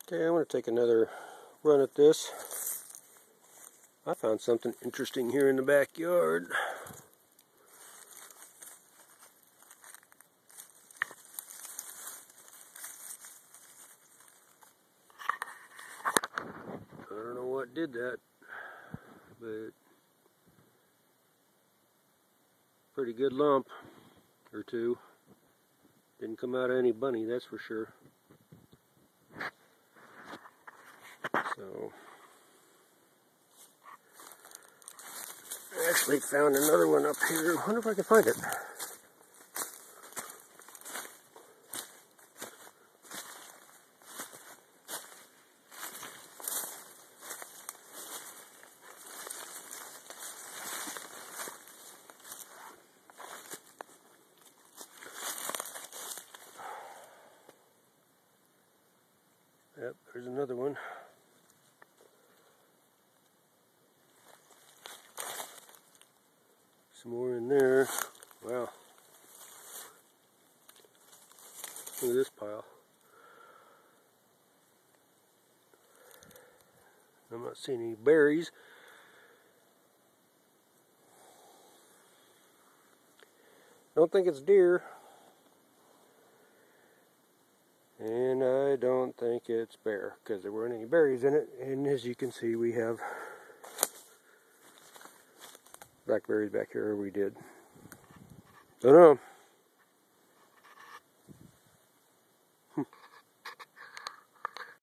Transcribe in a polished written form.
Okay, I'm going to take another run at this. I found something interesting here in the backyard. I don't know what did that, but pretty good lump or two. Didn't come out of any bunny, that's for sure. So, I actually found another one up here. I wonder if I can find it. Yep, there's another one. Some more in there. Wow. Look at this pile. I'm not seeing any berries. Don't think it's deer. And I don't think it's bear, because there weren't any berries in it. And as you can see, we have blackberries back here. We did. Don't know.